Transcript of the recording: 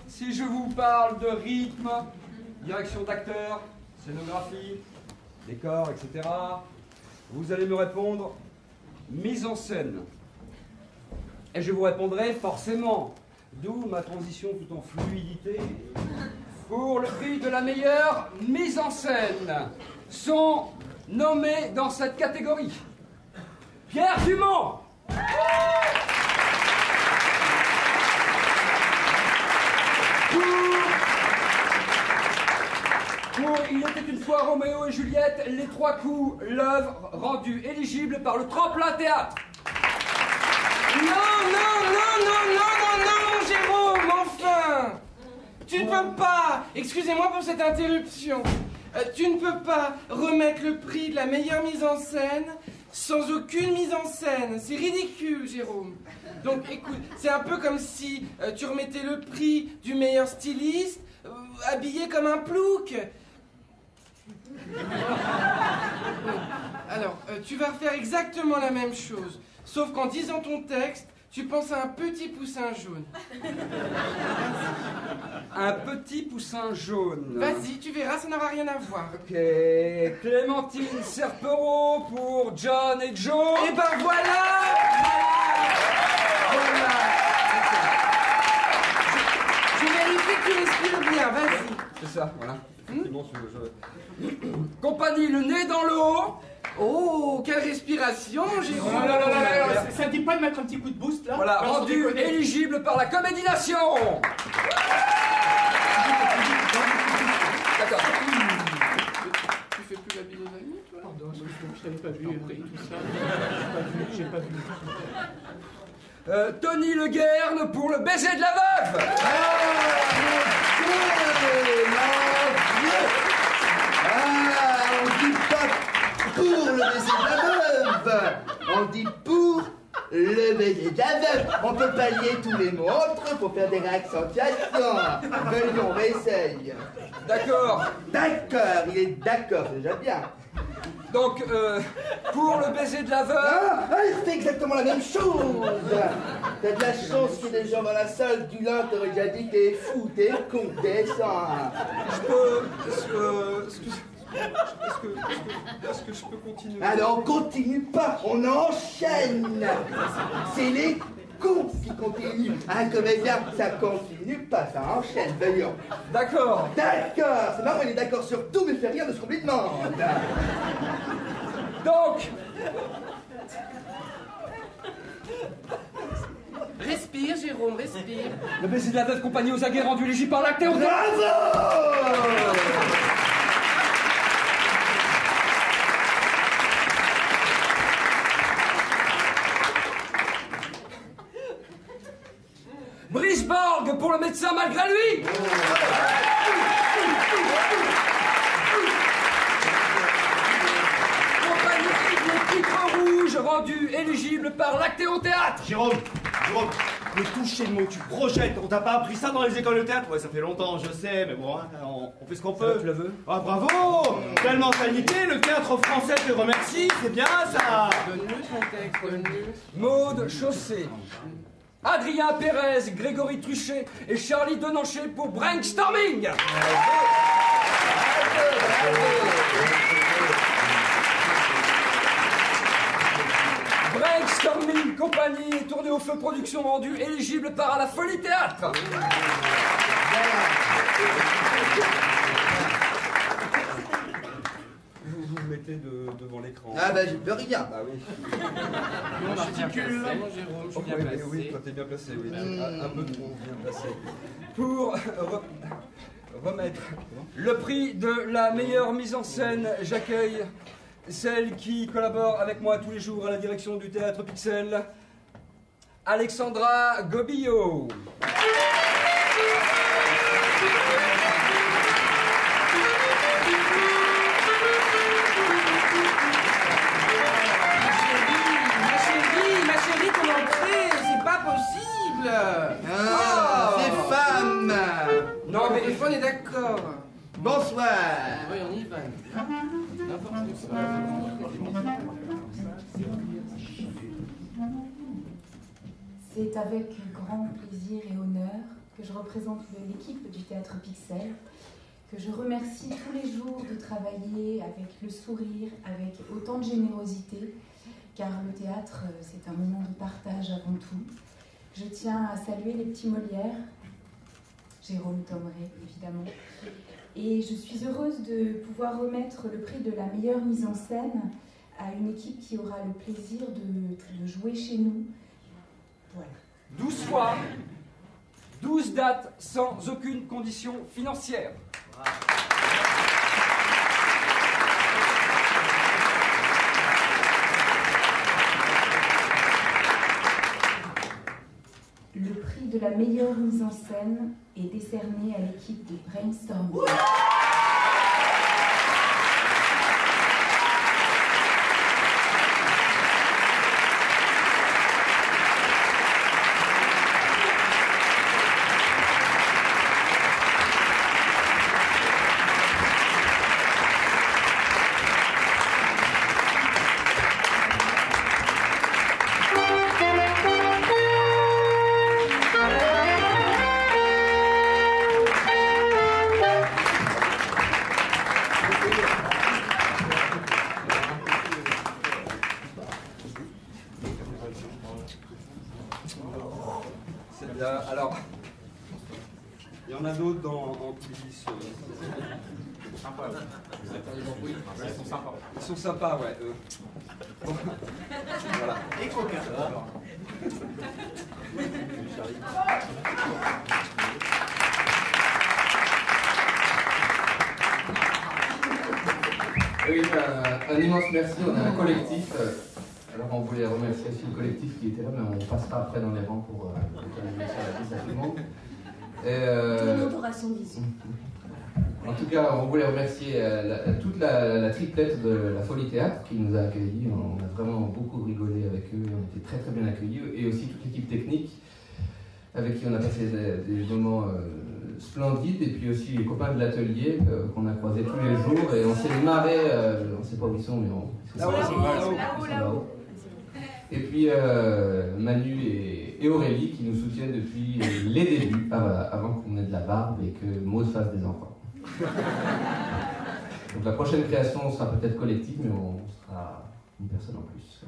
si je vous parle de rythme, direction d'acteur, scénographie, décor, etc., vous allez me répondre mise en scène. Et je vous répondrai forcément, d'où ma transition tout en fluidité, pour le prix de la meilleure mise en scène. Sont nommés dans cette catégorie Pierre Dumont, pour Il était une fois Roméo et Juliette, les 3 coups, l'œuvre rendue éligible par le Tremplin Théâtre. Non, Jérôme, enfin! Tu ne peux pas, excusez-moi pour cette interruption, tu ne peux pas remettre le prix de la meilleure mise en scène sans aucune mise en scène. C'est ridicule, Jérôme. Donc écoute, c'est un peu comme si tu remettais le prix du meilleur styliste habillé comme un plouc. Alors, tu vas faire exactement la même chose, sauf qu'en disant ton texte, tu penses à un petit poussin jaune. Un petit poussin jaune. Vas-y, tu verras, ça n'aura rien à voir. Ok. Clémentine Serpereau pour John et Joe. Et ben voilà. Je vérifie que tu respires bien, vas-y. C'est ça, voilà. Compagnie, le nez dans l'eau. Oh, quelle respiration, Jérôme. Ça ne dit pas de mettre un petit coup de boost, là? Voilà, rendu éligible par la Comédie Nation. D'accord. Tu fais plus la bille aux amis, toi? Pardon, je t'avais pas vu, tout ça. J'ai pas vu. Tony Le Guerne pour le baiser de la veuve. On dit pas pour le baiser de la veuve, on dit pour le baiser de la veuve. On peut pallier tous les mots entre eux pour faire des réaccentuations. Venons, on essaye. D'accord. D'accord, il est d'accord, c'est déjà bien. Donc, pour le baiser de la veuve... Ah, c'est exactement la même chose. T'as de la chance qu'il y ait des gens dans la salle. Dulin t'aurait déjà dit t'es fou, t'es con, t'es sans. Est-ce que je peux continuer? Alors on continue pas, on enchaîne. C'est les cons qui continuent. Un comédien, ça continue pas, ça enchaîne, voyons. D'accord. D'accord, c'est marrant, il est d'accord sur tout, mais fait rien de ce qu'on lui demande. Donc, Respire, Jérôme, respire. le baiser de la veuve, compagnie aux aguets, rendu éligible par l'acte. Bravo! Brisborg pour le médecin malgré lui. Compagnie Les Pitres Rouges, rendu éligible par l'Actéon Théâtre. Jérôme, le toucher de mots, tu projettes, on t'a pas appris ça dans les écoles de théâtre? Ouais, ça fait longtemps, je sais, mais bon, hein, on fait ce qu'on peut. Tu la veux? Ah, bravo! Belle mentalité, le théâtre français te remercie, c'est bien ça! Donne-le ton texte, donne-le. Maude Chaussée, Adrien Pérez, Grégory Truchet et Charlie Denancher pour Brainstorming. Brainstorming compagnie, tournée au feu production rendue éligible par la Folie Théâtre. Vous vous mettez devant l'écran. Ah bah j'y peux rien. Ah oui. On articule. Jérôme, je suis bien placé. Oui, toi t'es bien placé, oui. Un peu trop bien placé. Pour remettre le prix de la meilleure mise en scène, j'accueille celle qui collabore avec moi tous les jours à la direction du Théâtre Pixel, Alexandra Gobillot. Ma chérie, ton entrée, c'est pas possible. Ah, c'est femme. Non, mais des fois, on est d'accord. Bonsoir. Oui, on y va. N'importe quoi. C'est avec grand plaisir et honneur que je représente l'équipe du Théâtre Pixel, que je remercie tous les jours de travailler avec le sourire, avec autant de générosité, car le théâtre, c'est un moment de partage avant tout. Je tiens à saluer les petits Molières, Jérôme Thomeray, évidemment. Et je suis heureuse de pouvoir remettre le prix de la meilleure mise en scène à une équipe qui aura le plaisir de jouer chez nous. Voilà. 12 fois, 12 dates sans aucune condition financière. Le prix de la meilleure mise en scène est décerné à l'équipe de Brainstorming. Alors, il y en a d'autres en coulisses. Sympa, ouais. Ils sont sympas. Ils sont sympas, ouais. Bon. Voilà. Et coquin. Oui, un immense merci, on a un collectif. Alors on voulait remercier aussi le collectif qui était là, mais on passera après dans les rangs pour donner ça à tout le monde. En tout cas, on voulait remercier toute la triplette de la Folie Théâtre qui nous a accueillis. On a vraiment beaucoup rigolé avec eux, on était très très bien accueillis. Et aussi toute l'équipe technique avec qui on a passé des moments splendides. Et puis aussi les copains de l'atelier qu'on a croisés tous les jours. Et on s'est marré, on ne sait pas où ils sont, mais ils sont là-haut. Et puis Manu et Aurélie qui nous soutiennent depuis les débuts, avant qu'on ait de la barbe et que Maud fasse des enfants. Donc la prochaine création sera peut-être collective, mais on sera une personne en plus.